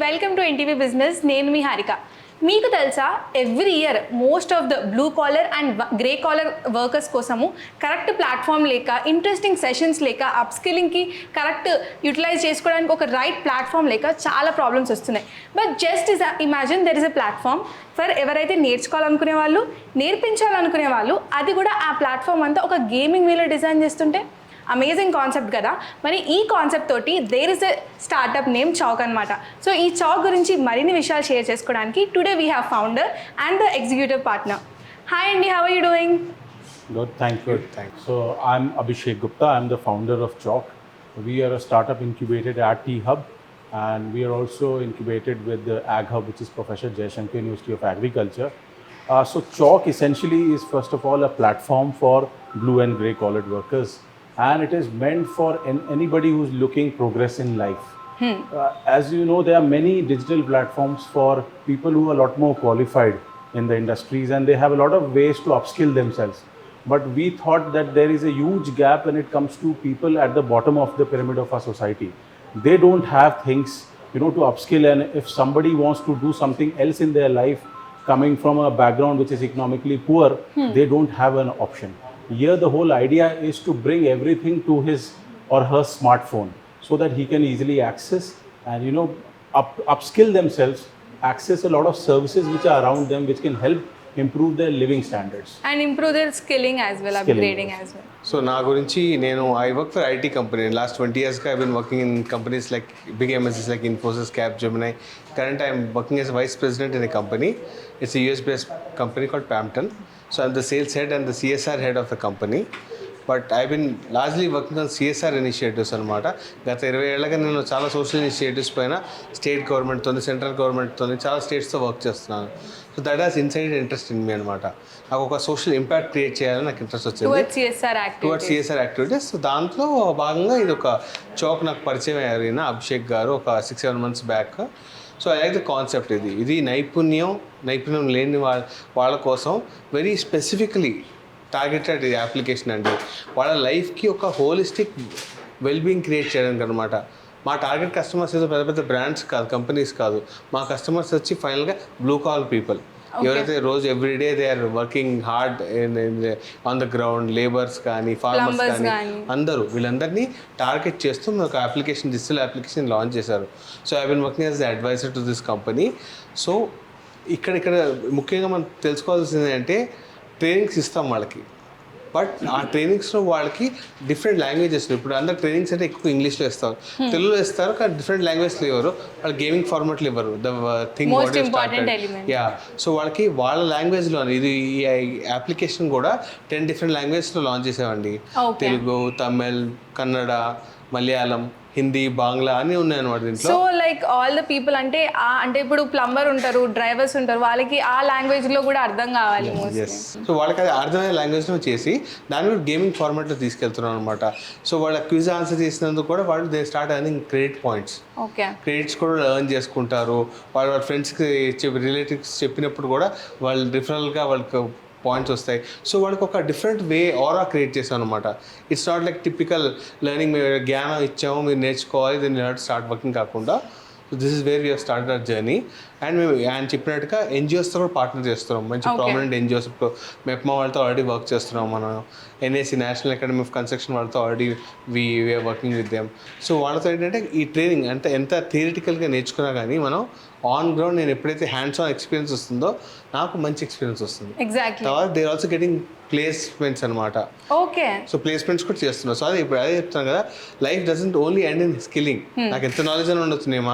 Welcome to NTV business. నేను మీ హారిక. మీకు తెలుసా, every year most of the blue collar and grey caller workers కోసము correct platform లేక, interesting sessions లేక, up స్కిల్లింగ్కి correct utilise చేసుకోవడానికి ఒక రైట్ ప్లాట్ఫామ్ లేక చాలా ప్రాబ్లమ్స్ వస్తున్నాయి. But just imagine there is a platform for ఎవరైతే నేర్చుకోవాలనుకునే వాళ్ళు, నేర్పించాలనుకునే వాళ్ళు, అది కూడా ఆ ప్లాట్ఫామ్ అంతా ఒక గేమింగ్ వేలో డిజైన్ చేస్తుంటే అమేజింగ్ కాన్సెప్ట్ కదా. మరి ఈ కాన్సెప్ట్ తోటి there is a startup name CHAUWK అనమాట. సో ఈ CHAUWK గురించి మరిన్ని విషయాలు షేర్ చేసుకోవడానికి today we have founder and the executive partner. Hi అండి, how are you doing? Good, thank you. So I'm Abhishek Gupta. I'm the founder of CHAUWK. We are a startup incubated at T-Hub, and we are also incubated with the Ag Hub, which is Professor Jayashankar University of Agriculture. So CHAUWK essentially is first of all a platform for blue and grey collared workers, and it is meant for anybody who's looking progress in life. As you know, there are many digital platforms for people who are a lot more qualified in the industries, and they have a lot of ways to upskill themselves. But we thought that there is a huge gap when it comes to people at the bottom of the pyramid of our society. They don't have things, to upskill, and if somebody wants to do something else in their life, coming from a background which is economically poor, they don't have an option. Here the whole idea is to bring everything to his or her smartphone so that he can easily access and upskill themselves, access a lot of services which are around them, which can help improve their living standards and improve their skilling as well, upgrading as well. So నా గురించి I work for IT company. Last 20 years I've been working in companies like big MNCs like Infosys, Capgemini. Currently I'm working as a vice president in a company. It's a US based company called Pampton. So I'm the sales head and the CSR head of the company. But I been largely working on CSR initiatives అనమాట. గత 20 ఏళ్ళగా నేను చాలా social initiatives పైన state గవర్నమెంట్తో, central గవర్నమెంట్తో, చాలా స్టేట్స్తో work చేస్తున్నాను. So that has inside interest in me అనమాట. నాకు ఒక సోషల్ ఇంపాక్ట్ క్రియేట్ చేయాలని నాకు ఇంట్రెస్ట్ వచ్చింది టువర్డ్స్ సిఎస్ఆర్ యాక్టివిటీస్. సో దాంట్లో భాగంగా ఇది ఒక CHAUWK నాకు పరిచయం అయ్యారు అభిషేక్ గారు ఒక 6-7 months back. So I like the concept. ఇది నైపుణ్యం లేని వాళ్ళ కోసం వెరీ స్పెసిఫికలీ టార్గెటెడ్ అప్లికేషన్ అండి. వాళ్ళ లైఫ్కి ఒక హోలిస్టిక్ వెల్బీయింగ్ క్రియేట్ చేయడానికి అనమాట. మా టార్గెట్ కస్టమర్స్ ఏదో పెద్ద పెద్ద బ్రాండ్స్ కాదు, కంపెనీస్ కాదు. మా కస్టమర్స్ వచ్చి ఫైనల్గా బ్లూ కాలర్ పీపుల్, ఎవరైతే రోజు everyday they are working hard on the ground, labours కానీ, ఫార్మర్స్ కానీ, అందరూ వీళ్ళందరినీ టార్గెట్ చేస్తూ మేము ఒక అప్లికేషన్, డిజిటల్ అప్లికేషన్ లాంచ్ చేశారు. So I been working as the advisor to this company. So ఇక్కడ ముఖ్యంగా మనం తెలుసుకోవాల్సింది అంటే ట్రైనింగ్స్ ఇస్తాం వాళ్ళకి. బట్ ఆ ట్రైనింగ్స్లో వాళ్ళకి డిఫరెంట్ లాంగ్వేజెస్, ఇప్పుడు అందరు ట్రైనింగ్స్ అంటే ఎక్కువ ఇంగ్లీష్లో ఇస్తారు, తెలుగులో ఇస్తారు, కానీ డిఫరెంట్ లాంగ్వేజ్లో ఇవ్వరు. వాళ్ళు గేమింగ్ ఫార్మాట్లో ఇవ్వరు. ద థింగ్ సో వాళ్ళకి వాళ్ళ లాంగ్వేజ్లో ఇది ఈ అప్లికేషన్ కూడా 10 different లాంగ్వేజ్లో లాంచ్ చేసామండి. తెలుగు, తమిళ్, కన్నడ, మలయాళం, హిందీ, బాంగ్లా అన్నీ ఉన్నాయన్నమాట దీంట్లో. So like all the people అంటే ఇప్పుడు ప్లంబర్ ఉంటారు, డ్రైవర్స్ ఉంటారు, వాళ్ళకి ఆ లాంగ్వేజ్లో కూడా అర్థం కావాలి. సో వాళ్ళకి అది అర్థమయ్యే లాంగ్వేజ్లో చేసి దాన్ని కూడా గేమింగ్ ఫార్మాట్లో తీసుకెళ్తున్నాం అనమాట. సో వాళ్ళ క్విజ్ ఆన్సర్ చేసినందుకు కూడా వాళ్ళు they start earning credit points. Credits కూడా ఎర్న్ చేసుకుంటారు. వాళ్ళ ఫ్రెండ్స్కి రిలేటివ్స్ చెప్పినప్పుడు కూడా వాళ్ళు రిఫరల్గా వాళ్ళకి పాయింట్స్ వస్తాయి. సో వాళ్ళకి ఒక డిఫరెంట్ వే ఆరా క్రియేట్ చేసాం అనమాట. It's not like typical learning, మీరు జ్ఞానం ఇచ్చాము, మీరు నేర్చుకోవాలి, దీన్ని స్టార్ట్ వర్కింగ్ కాకుండా. So this is where we have started our journey. And మేము ఆయన చెప్పినట్టుగా ఎన్జిఓస్తో కూడా పార్ట్నర్ చేస్తున్నాం. మంచి ప్రామినెంట్ ఎన్జిఓస్, ఇప్పుడు మెప్మా వాళ్ళతో ఆల్రెడీ వర్క్ చేస్తున్నాం. మనం NAC National Academy of Construction వాళ్ళతో already we're working with them. So వాళ్ళతో ఏంటంటే ఈ ట్రైనింగ్ అంటే ఎంత థియరిటికల్గా నేర్చుకున్నా కానీ మనం ఆన్ గ్రౌండ్ నేను ఎప్పుడైతే హ్యాండ్స్ ఆన్ ఎక్స్పీరియన్స్ వస్తుందో నాకు మంచి ఎక్స్పీరియన్స్ వస్తుంది. తర్వాత దే ఆల్సో గెటింగ్ ప్లేస్మెంట్స్ అనమాట. సో ప్లేస్మెంట్స్ కూడా చేస్తున్నారు. సో అదే ఇప్పుడు అదే చెప్తాను కదా, life doesn't only end in skilling. నాకు ఎంత నాలెడ్జ్ అని ఉండొచ్చు, నేను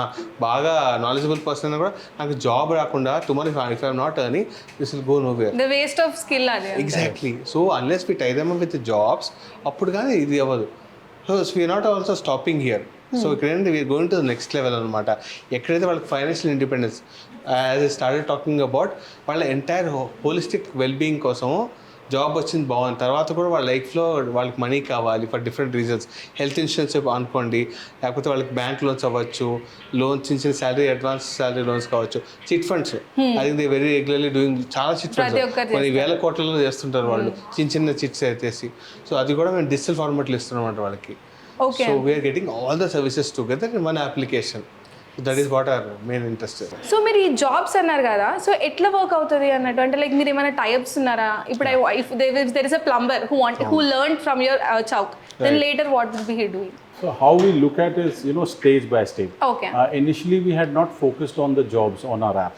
బాగా నాలెడ్జబుల్ పర్సన్ కూడా నాకు జాబ్ రాకుండా tomorrow if I'm not earning this will go nowhere. The waste of skill అది. Exactly. So unless we tie them with jobs, అప్పుడు కానీ ఇది అవ్వదు. So we're not also stopping here. So ఇక్కడేంటి we're going to the next level అనమాట. ఎక్కడైతే వాళ్ళకి financial independence, as I started talking about వాళ్ళ ఎంటైర్ హోలిస్టిక్ వెల్బీయింగ్ కోసము జాబ్ వచ్చింది బాగుంది. తర్వాత కూడా వాళ్ళ లైఫ్లో వాళ్ళకి మనీ కావాలి for different reasons. Health insurance అనుకోండి, లేకపోతే వాళ్ళకి బ్యాంక్ లోన్స్ అవ్వచ్చు, లోన్స్, చిన్న చిన్న శాలరీ, అడ్వాన్స్ శాలరీ లోన్స్ కావచ్చు, చిట్ ఫండ్స్. అది దే వెరీ రెగ్యులర్లీ డూయింగ్ చాలా చిట్ ఫండ్స్, కొన్ని వేల కోట్లలో చేస్తుంటారు వాళ్ళు చిన్న చిన్న చిట్స్ అయితేసి. సో అది కూడా మేము డిజిటల్ ఫార్మాట్లో ఇస్తున్నాం అన్నమాట వాళ్ళకి. So we are getting all the services together in one application. So that is what our main interest is. So మీరు ఈ జాబ్స్ అన్నారు కదా, సో ఎట్లా వర్క్ అవుతుంది అన్నట్టు, అంటే లైక్ మీరు ఏమైనా టైప్స్ ఉన్నారా? ఇప్పుడు if there is a plumber who learn from your chowk, then later what will be he doing? So how we look at is, stage by stage. Okay. Initially, we had not focused on the jobs on our app.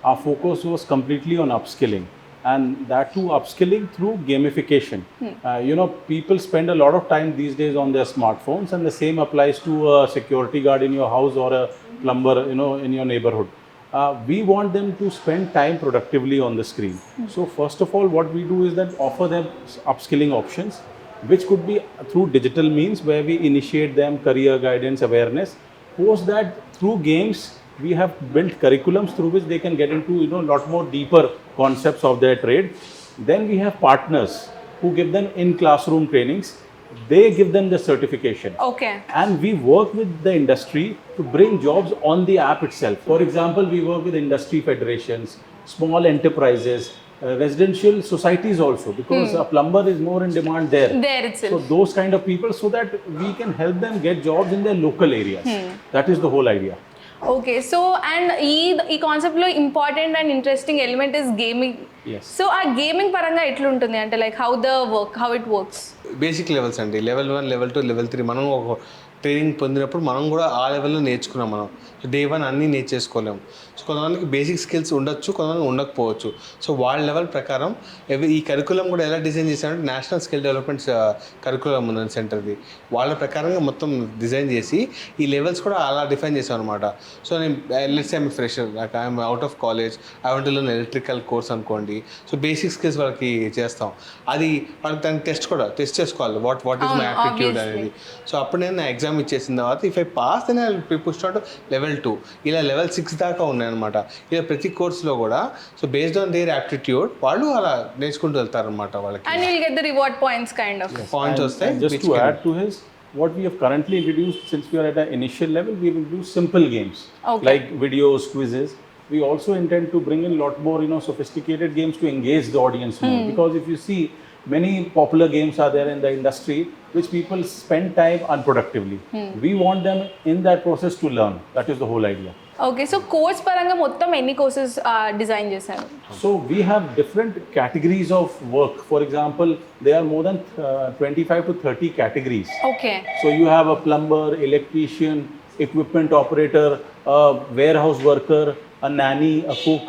Our focus was completely on upskilling, and that too upskilling through gamification. People spend a lot of time these days on their smartphones, and the same applies to a security guard in your house or a plumber, in your neighborhood. We want them to spend time productively on the screen. So first of all, what we do is that offer them upskilling options, which could be through digital means, where we initiate them career guidance, awareness. Post that, through games, we have built curriculums through which they can get into a lot more deeper concepts of their trade. Then we have partners who give them in classroom trainings. They give them the certification. Okay. And we work with the industry to bring jobs on the app itself. For example, we work with industry federations, small enterprises, residential societies also, because a plumber is more in demand there. There itself. So those kind of people, so that we can help them get jobs in their local areas. That is the whole idea. Okay, so and ఈ కాన్సెప్ట్లో important and interesting element is gaming. Yes. So ఆ gaming పరంగా ఎట్లుంటుంది, అంటే like how it works? Basic levels అండి, level 1, level 2, level 3. మనం ఒక training పొందినప్పుడు మనం కూడా ఆ లెవెల్లో నేర్చుకున్నాం. మనం డే 1 అన్నీ నేర్చేసుకోలేము. సో కొంతమందికి బేసిక్ స్కిల్స్ ఉండొచ్చు, కొంతమంది ఉండకపోవచ్చు. సో వాళ్ళ లెవెల్ ప్రకారం ఈ కరికులం కూడా ఎలా డిజైన్ చేశారంటే, నేషనల్ స్కిల్ డెవలప్మెంట్ కరికులం ఉందండి సెంటర్ది. వాళ్ళ ప్రకారంగా మొత్తం డిజైన్ చేసి ఈ లెవెల్స్ కూడా అలా డిఫైన్ చేశాం అనమాట. సో నేను let's I'm fresher, like I'm out of college, I want to learn electrical course అనుకోండి. సో బేసిక్ స్కిల్స్ వాళ్ళకి చేస్తాం. అది వాళ్ళకి దానికి టెస్ట్ చేసుకోవాలి, వాట్ ఈస్ మై యాప్టిట్యూడ్ అనేది. సో అప్పుడు నేను ఎగ్జామ్ ఇచ్చేసిన తర్వాత, if I pass then I will push to level 2, ఇలా లెవెల్ 6 దాకా ఉన్నాయన్నమాట. ఇలా ప్రతి కోర్సులో కూడా so based on their aptitude వాళ్ళు అలా నేర్చుకుంటూ వెళ్తారనమాట. వాళ్ళకి and will get the reward points kind of points వస్తాయి. Just to add to his, what we have currently introduced, since we are at an initial level, we will do simple games like videos, quizzes. We also intend to bring in a lot more, sophisticated games to engage the audience more. Because if you see, many popular games are there in the industry which people spend time unproductively. We want them in that process to learn. That is the whole idea. Okay, so course పరంగా మొత్తం ఎన్ని courses design చేశారు? So we have different categories of work. For example, there are more than 25 to 30 categories. Okay. So you have a plumber, electrician, equipment operator, a warehouse worker, a nanny, a cook,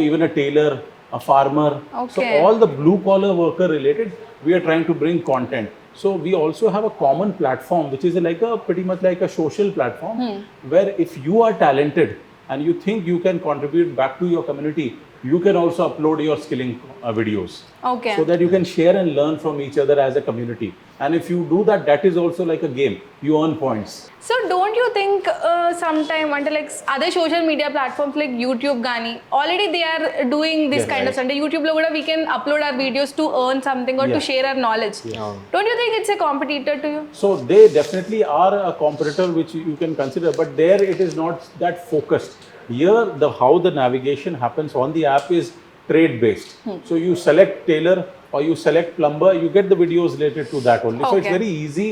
even a tailor, a farmer. So Okay. all the blue collar worker related, we are trying to bring content. So we also have a common platform, which is pretty much like a social platform, where if you are talented and you think you can contribute back to your community, you can also upload your skilling videos. Okay. So that you can share and learn from each other as a community. And if you do that, that is also like a game. You earn points. So don't you think some time, అంటే like అదే social media platforms like YouTube కానీ already they are doing this kind of, అంటే యూట్యూబ్లో కూడా we can upload our videos to earn something or to share our knowledge. Don't you think it's a competitor to you? So they definitely are a competitor which you can consider, but there it is not that focused. Here, how the navigation happens on the app is trade based. So you select tailor or you select plumber, you get the videos related to that only. So it's Okay. very easy,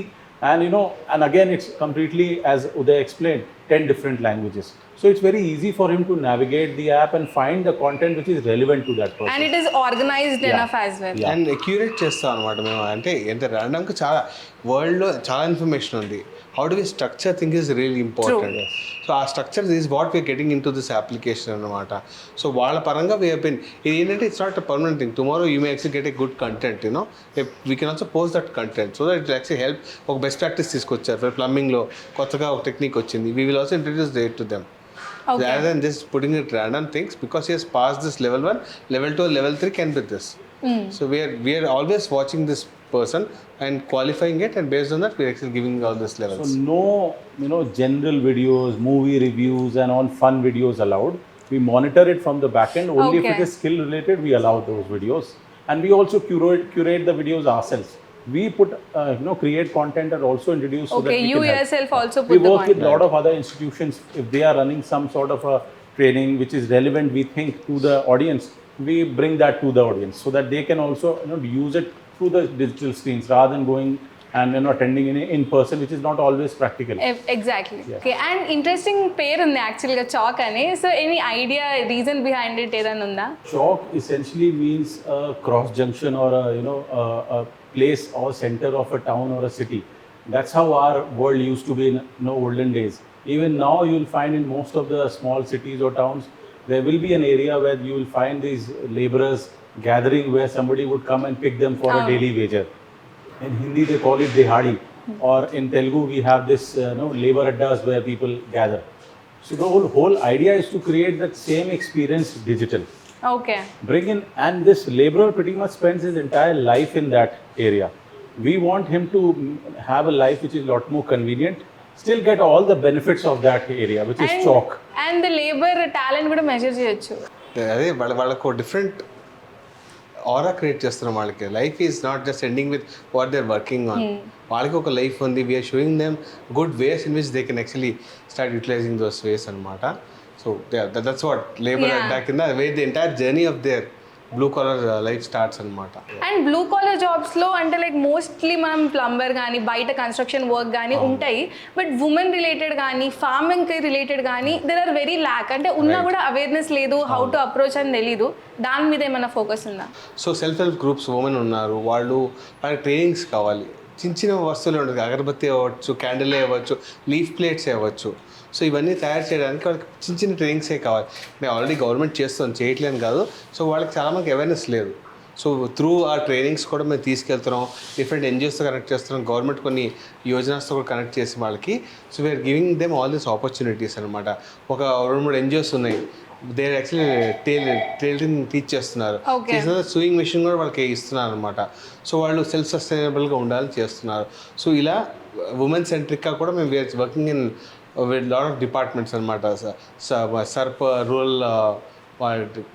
and and again it's completely, as Uday explained, 10 different languages. So it's very easy for him to navigate the app and find the content which is relevant to that person. And it is organised enough as well. Yeah. And curate చేస్తాం అనమాట మేము. అంటే ఎంత ర్యాండమ్గా చాలా వరల్డ్లో చాలా information ఉంది. How do we structure thing is really important. So ఆ structure is what we're getting into this application అనమాట. సో వాళ్ళ పరంగా వీ హెన్ ఇది ఏంటంటే it's not a permanent thing. Tomorrow you may actually get a good content, we can also post that content. So that it actually help. ఒక best practice తీసుకొచ్చారు for ప్లంబింగ్లో, కొత్తగా ఒక టెక్నిక్ వచ్చింది. We will also introduce that to them. Okay. Rather than just putting it random things, because he has passed this level 1, level 2, level 3 can be this. So we are always watching this person and qualifying it, and based on that we are actually giving all these levels. So no, general videos, movie reviews and all fun videos allowed. We monitor it from the back end. Only if Okay. it is skill related, we allow those videos. And we also curate the videos ourselves. We put, create content and also introduce so that Okay, we you can help. yourself also We put the work with content. a lot of other institutions. If they are running some sort of a training which is relevant, we think, to the audience, we bring that to the audience so that they can also use it through the digital screens rather than going and attending in person, which is not always practical. Exactly. Yeah. Okay, and interesting pair ఉంది యాక్చువల్గా chalk అని. So any idea reason behind it ఏదైనా ఉందా? CHAUWK essentially means a cross junction or a place or center of a town or a city. That's how our world used to be in olden days. Even now you'll find in most of the small cities or towns, there will be an area where you will find these laborers gathering where somebody would come and pick them for a daily wager. In Hindi they call it dehadi, or in Telugu we have this labor addas where people gather. So the whole idea is to create that same experience digital. Okay. Bring in, and this laborer pretty much spends his entire life in that area. We want him to have a life which is a lot more convenient, still get all the benefits of that area, which is CHAUWK. And the labour talent కూడా measure చేయొచ్చు. అదే వాళ్ళకు different aura create చేస్తున్నాం. వాళ్ళకి life is not just ending with what they are working on. వాళ్ళకి ఒక life ఉంది. We're showing them good ways in which they can actually start utilising those ways అనమాట. సో దట్స్ వాట్ లేబర్ అడ్డా కింద way the entire journey of their blue collar life starts అనమాట. And blue collar జాబ్స్లో అంటే like mostly మనం plumber కానీ బయట construction work కానీ ఉంటాయి. బట్ ఉమెన్ రిలేటెడ్ కానీ ఫార్మింగ్కి రిలేటెడ్ కానీ దెర్ ఆర్ వెరీ ల్యాక్. అంటే ఉన్నా కూడా అవేర్నెస్ లేదు, హౌ టు అప్రోచ్ అని తెలీదు. దాని మీద ఏమైనా ఫోకస్ ఉందా? So self help groups women ఉన్నారు, వాళ్ళకి ట్రైనింగ్స్ కావాలి. చిన్న చిన్న వస్తువులు ఉంటుంది, అగరబత్తి అవ్వచ్చు, క్యాండిల్ అవ్వచ్చు, లీఫ్ ప్లేట్స్ అవ్వచ్చు. సో ఇవన్నీ తయారు చేయడానికి వాళ్ళకి చిన్న చిన్న ట్రైనింగ్సే కావాలి. మేము ఆల్రెడీ గవర్నమెంట్ చేస్తాం, చేయట్లేని కాదు. సో వాళ్ళకి చాలామందికి అవేర్నెస్ లేదు. సో త్రూ ఆ ట్రైనింగ్స్ కూడా మేము తీసుకెళ్తున్నాం, డిఫరెంట్ ఎన్జిఓస్తో కనెక్ట్ చేస్తున్నాం, గవర్నమెంట్ కొన్ని యోజనాస్తో కూడా కనెక్ట్ చేసి వాళ్ళకి. So we're giving them all these opportunities అనమాట. ఒక 2-3 ఎన్జిఓస్ ఉన్నాయి, దే యాక్చువల్లీ టైలరింగ్ టీచ్ చేస్తున్నారు. చేసిన సూయింగ్ మెషిన్ కూడా వాళ్ళకి ఇస్తున్నారు అనమాట. సో వాళ్ళు సెల్ఫ్ సస్టైనబుల్గా ఉండాలని చేస్తున్నారు. సో ఇలా ఉమెన్ సెంట్రిక్గా కూడా మేము we're working in with lot of departments అనమాట. సర్ప్ రూరల్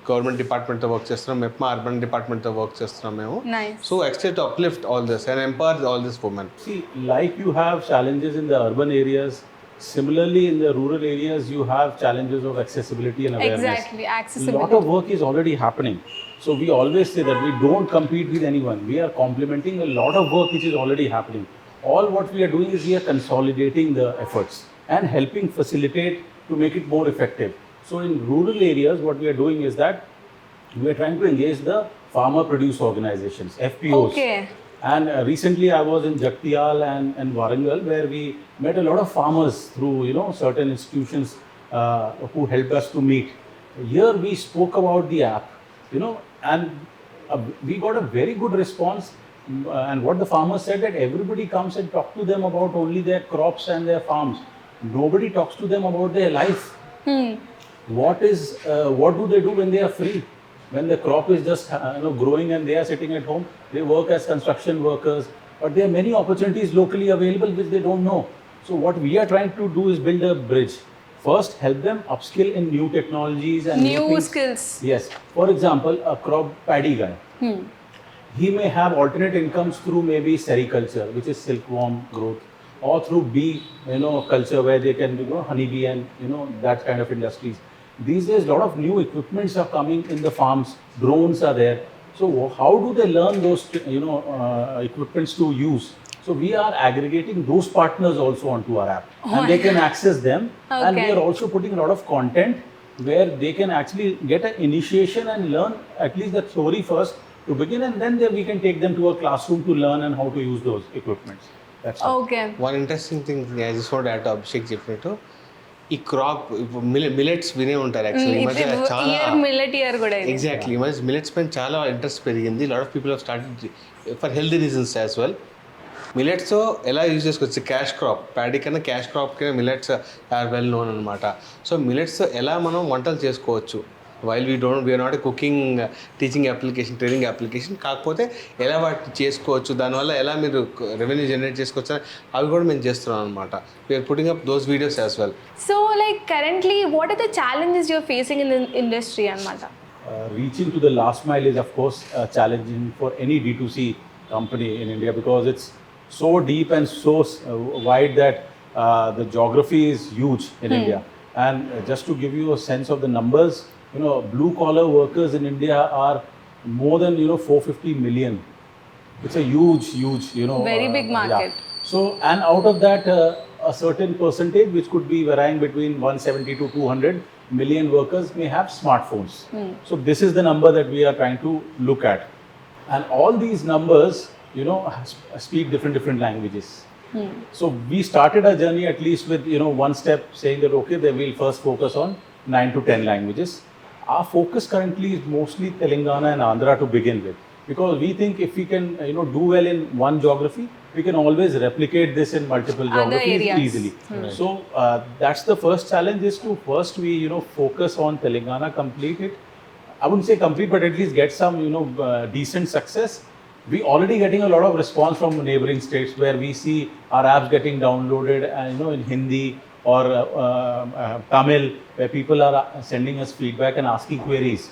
గవర్నమెంట్ డిపార్ట్మెంట్తో వర్క్ చేస్తున్నాం, మెప్మా అర్బన్ డిపార్ట్మెంట్తో వర్క్ చేస్తున్నాం మేము. So extent to uplift all this and empower all this women. See, like you have challenges in the urban areas, similarly in the rural areas you have challenges of accessibility and awareness. Exactly, A accessibility. lot of work is already happening. So we always say that we don't compete with anyone. We are complementing a lot of work which is already happening. All what we are doing is we are consolidating the efforts and helping facilitate to make it more effective. So in rural areas, what we are doing is that we are trying to engage the farmer produce organizations, FPOs. Okay. And recently I was in Jaktiyal and Warangal, where we met a lot of farmers through certain institutions who helped us to meet. Here we spoke about the app, and we got a very good response. And what the farmers said, that everybody comes and talk to them about only their crops and their farms. Nobody talks to them about their life. What do they do when they are free? When the crop is just growing and they are sitting at home, they work as construction workers, but there are many opportunities locally available which they don't know. So what we are trying to do is build a bridge. First, help them upskill in new technologies and New things. skills. Yes. For example, a crop paddy guy. He may have alternate incomes through maybe sericulture, which is silkworm growth, or through bee, culture where they can do honeybee and that kind of industries. These days, a lot of new equipments are coming in the farms. Drones are there. So how do they learn those equipments to use? So we are aggregating those partners also onto our app, and they can access them. Okay. And we are also putting a lot of content where they can actually get an initiation and learn at least the theory first to begin, and then we can take them to a classroom to learn and how to use those equipments. That's all. Okay. One interesting thing I just want add to Abhishek చెప్పినట్టు, ఈ crop millets వినే ఉంటారు actually. ఈ మధ్య చాలా millet year కూడా ఇది. Exactly, ఈ మధ్య మిలెట్స్ పైన చాలా ఇంట్రెస్ట్ పెరిగింది. Lot of people have started for healthy reasons as well. Millets ఎలా యూజ్ చేసుకోవచ్చు, క్యాష్ క్రాప్, ప్యాడీ కన్నా క్యాష్ క్రాప్ కింద మిలెట్స్ ఆర్ వెల్ నోన్ అనమాట. సో మిలెట్స్ ఎలా మనం వంటలు చేసుకోవచ్చు, while we're not a cooking teaching application, training application, కాకపోతే ఎలా వాటిని చేసుకోవచ్చు, దానివల్ల ఎలా మీరు రెవెన్యూ జనరేట్ చేసుకోవచ్చు అవి కూడా మేము చేస్తున్నాం అనమాట. We're putting up those videos as well. So like currently what are the challenges you're facing in industry అనమాట? Reaching to the last mile is of course challenging for any D2C company in India, because it's so deep and so wide that the geography is huge in India. And just to give you a sense of the numbers, blue collar workers in India are more than 450 million. it's a huge, Very big market. Yeah. So, and out of that, a certain percentage, which could be varying between 170 to 200 million workers, may have smartphones. So, this is the number that we are trying to look at. And all these numbers, speak different languages. So, we started our journey at least with, one step saying that, okay, they will first focus on 9 to 10 languages. Our focus currently is mostly Telangana and Andhra to begin with, because we think if we can do well in one geography, we can always replicate this in multiple geographies areas. easily. So that's the first challenge, is to first we focus on Telangana, complete it. I wouldn't say complete, but at least get some decent success. We already getting a lot of response from neighboring states, where we see our apps getting downloaded in Hindi or Tamil, where people are sending us feedback and asking queries.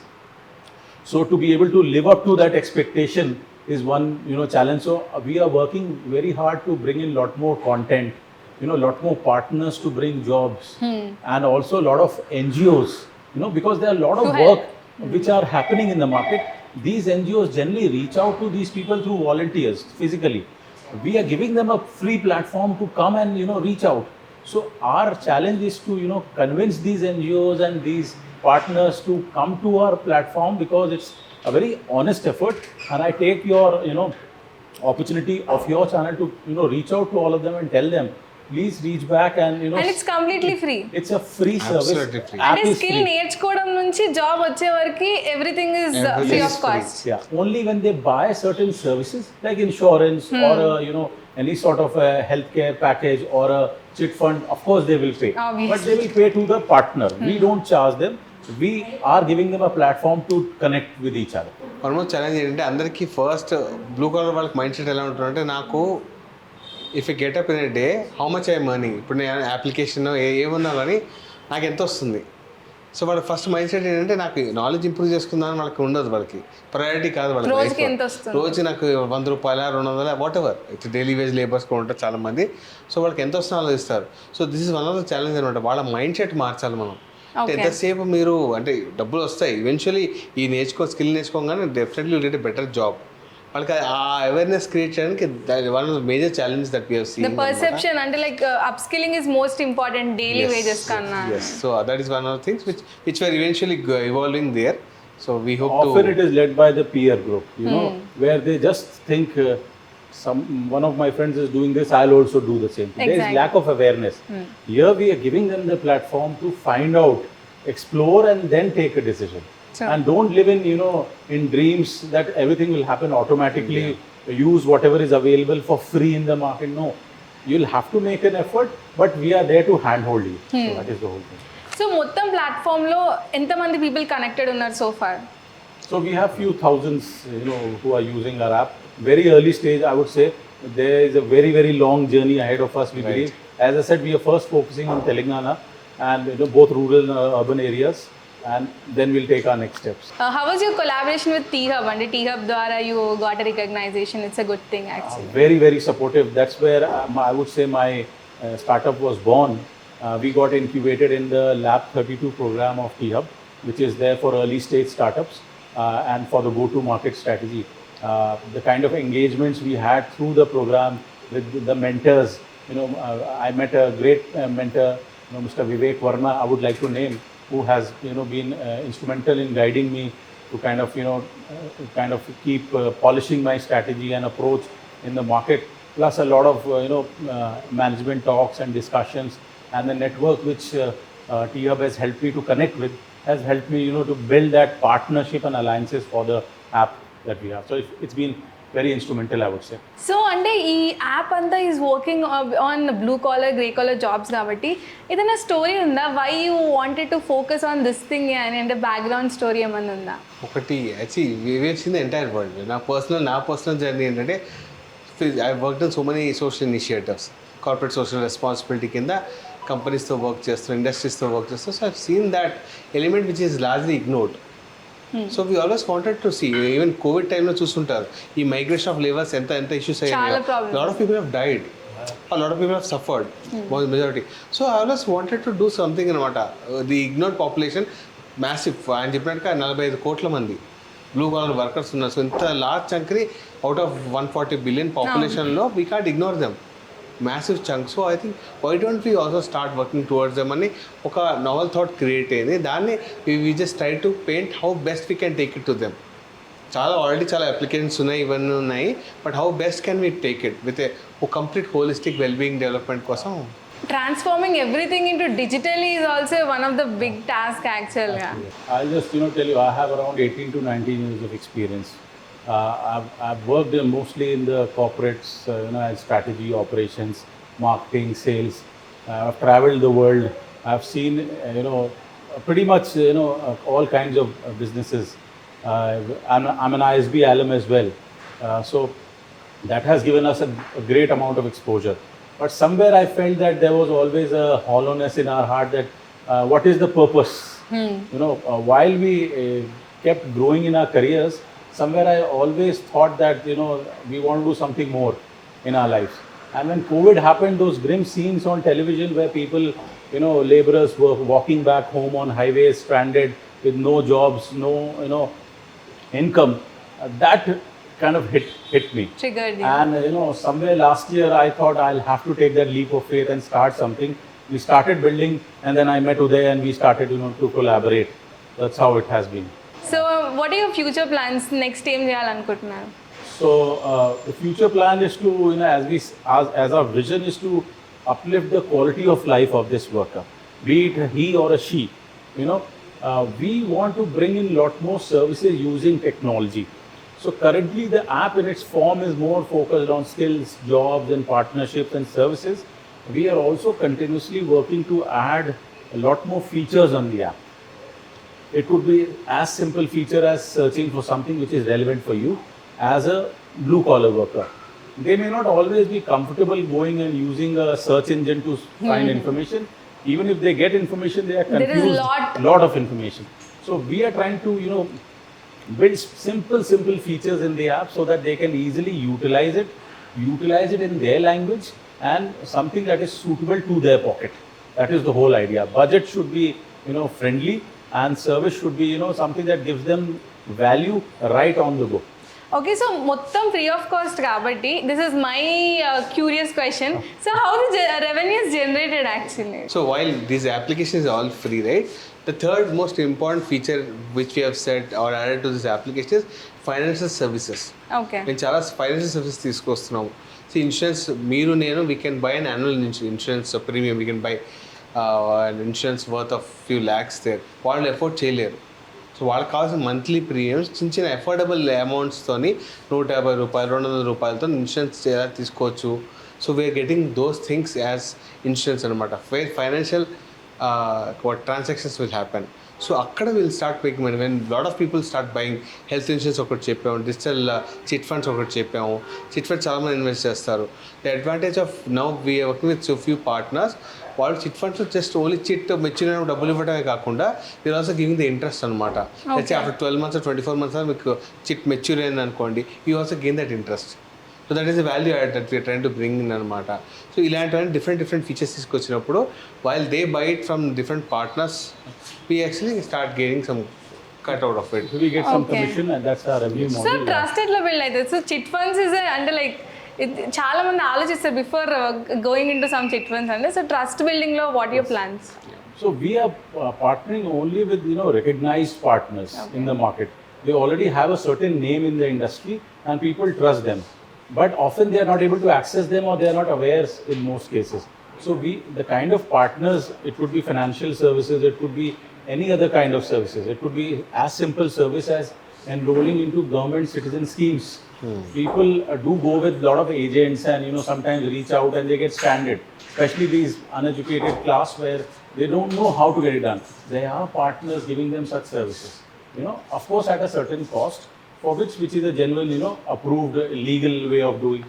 So to be able to live up to that expectation is one challenge. So we are working very hard to bring in lot more content, lot more partners to bring jobs, and also a lot of NGOs, because there are a lot of work which are happening in the market. These NGOs generally reach out to these people through volunteers physically. We are giving them a free platform to come and reach out. So our challenge is to convince these NGOs and these partners to come to our platform, because it's a very honest effort. And I take your opportunity of your channel to reach out to all of them and tell them, please reach back and and it's completely free. It's a free service. Absolutely free. App అంటే is skill free. నేర్చుకోవడం నుంచి job వచ్చే వరకు everything is Everything free is of cost. Yeah, only when they buy certain services like insurance or any sort of a healthcare package or a chit fund, of course they will pay. Obviously. But they will pay to the partner. We don't charge them. We are giving them a platform to connect with each other. One more challenge ఏంటంటే, అందరికీ first blue colour వాళ్ళకి mind set ఎలా ఉంటుందంటే, నాకు if you get up in a day how much I money, ఇప్పుడు నేను application ఏమన్నా కానీ నాకు ఎంత వస్తుంది. సో వాళ్ళ ఫస్ట్ మైండ్ సెట్ ఏంటంటే, నాకు నాలెడ్జ్ ఇంప్రూవ్ చేసుకుందామని వాళ్ళకి ఉండదు. వాళ్ళకి ప్రయారిటీ కాదు. వాళ్ళకి రోజుకి ఎంత వస్తుంది? రోజు నాకు 100 రూపాయల 200, what ever, it's daily wage labours కూడా ఉంటారు చాలామంది. సో వాళ్ళకి ఎంత వస్తుందో ఆలోచిస్తారు. So this is one of the challenge అనమాట. వాళ్ళ మైండ్ సెట్ మార్చాలి మనం. అంటే ఎంతసేపు మీరు అంటే డబ్బులు వస్తాయి ఈవెన్చువల్లీ, ఈ స్కిల్ నేర్చుకోగానే definitely will get a better job. వాళ్ళకి ఆ అవేర్నెస్ క్రియేట్ చేయడానికి one of the major challenge that we have seen. The perception అంటే like upskilling is most important daily wages కన్నా. So that is one of the things which were eventually evolving there. So we hope Often it is led by the peer group, where they just think one of my friends is doing this, I'll also do the same thing. There is lack of awareness. Here we are giving them the platform to find out, explore, and then take a decision. And don't live in dreams that everything will happen automatically. Use whatever is available for free in the market. No, you'll have to make an effort, but we are there to handhold you. So that is the whole thing. So మొత్తం platform లో ఎంత మంది people connected ఉన్నారు so far? So we have few thousands, who are using our app. Very early stage, I would say. There is a very, very long journey ahead of us, we believe. As I said, we are first focusing on Telangana and both rural and urban areas, and then we'll take our next steps. How was your collaboration with T-Hub? And T-Hub ద్వారా you got a recognition. It's a good thing actually. Very, very supportive. That's where I would say my startup was born. We got incubated in the Lab 32 program of T-Hub, which is there for early stage startups and for the go-to-market strategy. The kind of engagements we had through the program with the mentors, I met a great mentor, Mr. Vivek Varma, I would like to name, who has been instrumental in guiding me to kind of keep polishing my strategy and approach in the market. Plus a lot of management talks and discussions, and the network which T-Hub has helped me to connect with has helped me to build that partnership and alliances for the app that we have. So it's been very instrumental, I would say. So అంటే ఈ app అంతా is working on blue collar grey collar jobs కాబట్టి ఏదైనా story ఉందా? Why you wanted to focus on this thing అని, అంటే background story ఏమన్నా ఉందా? ఒకటి actually we've seen the entire world. నా పర్సనల్ జర్నీ ఏంటంటే, I worked in so many social initiatives, corporate social responsibility కింద కంపెనీస్తో వర్క్ చేస్తాం, ఇండస్ట్రీస్తో వర్క్ చేస్తాం. So I seen that element which is largely ignored. So we always wanted to see, even Covid టైంలో చూస్తుంటారు ఈ migration of labours ఎంత issues అయ్యాయి. Lot of people have died, lot of people have suffered, majority. So I always wanted to do something అనమాట. The ignored population massive, ఆయన చెప్పినట్టుగా 45 కోట్ల మంది. బ్లూ కాలర్ వర్కర్స్ ఉన్నారు. సో ఇంత లార్జ్ చంక్ని అవుట్ ఆఫ్ 140 బిలియన్ పాపులేషన్లో we can't ignore them, massive chunk. So I think why don't we also start working towards them అని ఒక నోవెల్ థాట్ క్రియేట్ అయింది. దాన్ని we just try to paint how best we can take it to them. Already చాలా applications ఉన్నాయి, ఇవన్నీ ఉన్నాయి, but how best can we take it with a complete holistic wellbeing development కోసం. Transforming everything into digitally is also one of the big tasks actually. I'll just tell you, I have around 18 to 19 years of experience. I've worked mostly in the corporates, as strategy, operations, marketing, sales. I've traveled the world. I've seen pretty much all kinds of businesses. I'm an ISB alum as well, so that has given us a great amount of exposure. But somewhere I felt that there was always a hollowness in our heart that what is the purpose? While we kept growing in our careers, somewhere I always thought that we want to do something more in our lives. And when COVID happened, those grim scenes on television where people, laborers were walking back home on highways, stranded with no jobs, no income, that kind of hit me. Triggered you. And somewhere last year I thought I'll have to take that leap of faith and start something. We started building, and then I met Uday and we started to collaborate. That's how it has been. So what are your future plans? Next ఏం చేయాలనుకుంటున్నారు? So the future plan is to as our vision is to uplift the quality of life of this worker, be it he or a she. We want to bring in lot more services using technology. So currently the app in its form is more focused on skills, jobs and partnerships and services. We are also continuously working to add a lot more features on the app. It could be as simple feature as searching for something which is relevant for you as a blue collar worker. They may not always be comfortable going and using a search engine to find information. Even if they get information, they are confused. There is lot of information. So we are trying to build simple features in the app so that they can easily utilize it in their language and something that is suitable to their pocket. That is the whole idea. Budget should be friendly, and service should be something that gives them value right on the go. Okay, so మొత్తం free of cost కాబట్టి this is my curious question. So how the revenue is generated actually? So while these applications are all free, right? The third most important feature which we have set or added to this application is financial services. Okay. మేము చాలా financial services తీసుకొస్తున్నాము. So insurance మీరు నేను we can buy an annual insurance premium, we can buy insurance worth of few lakhs there. వాళ్ళు afford చేయలేరు. So వాళ్ళకి కావాల్సిన monthly premiums చిన్న అఫోర్డబుల్ అమౌంట్స్తోని 150 రూపాయలు 200 రూపాయలతో ఇన్సూరెన్స్ ఎలా తీసుకోవచ్చు. So we're getting those things as insurance అనమాట, where financial transactions will happen. So అక్కడ will start making money when lot of people start buying. Health insurance ఒకటి చెప్పాము, డిజిటల్ చిట్ ఫండ్స్ ఒకటి చెప్పాము. చిట్ ఫండ్స్ చాలామంది invest చేస్తారు. The advantage of now we're working with so few partners. వాళ్ళు chit funds just only chit mature డబ్బులు ఇవ్వడమే కాకుండా we're also giving the interest అనమాట. ఆఫ్టర్ 12 months 24 months మీకు చిట్ మెచ్యూర్ అయింది అనుకోండి, you also gain that interest. So that is the value add that we're trying to bring in అనమాట. So ఇలాంటివన్నీ different features తీసుకొచ్చినప్పుడు while they by it from different partners, we actually start gaining some cut out of it. So we get some commission, and that's our revenue model. So trusted లో build అవుతుంది. So chit funds is అంటే like చాలా మంది ఆలోచిస్తారు before going in to some chit funds అంటే. So trust building లో what your plans? So we are partnering only with recognized partners in the market. They already have a certain name in the industry and people trust them. But often they are not able to access them, or they are not aware in most cases. So the kind of partners, it could be financial services, it could be any other kind of services. It could be as simple service as enrolling into government citizen schemes. People do go with a lot of agents and sometimes reach out and they get stranded, especially these uneducated class where they don't know how to get it done. There are partners giving them such services, of course at a certain cost, for which is a genuine approved legal way of doing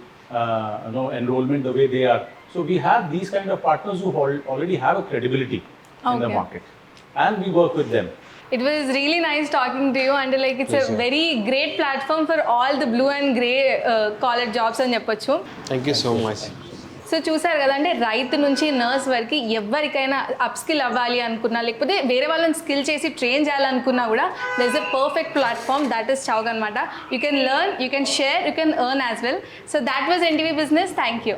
enrollment the way they are. So we have these kind of partners who already have a credibility in the market, and we work with them. It was really nice talking to you, and like it's a very great platform for all the blue and grey collar jobs అని చెప్పొచ్చు. Thank you so much. So చూసారు కదంటే రైతు నుంచి nurse వరకు ఎవరికైనా up skill అవ్వాలి అనుకున్నా లేకపోతే వేరే వాళ్ళని స్కిల్ చేసి ట్రైన్ చేయాలనుకున్నా కూడా there is a perfect platform that is Chauwk అనమాట. You can learn, you can share, you can earn as well. So that was NTV business. Thank you.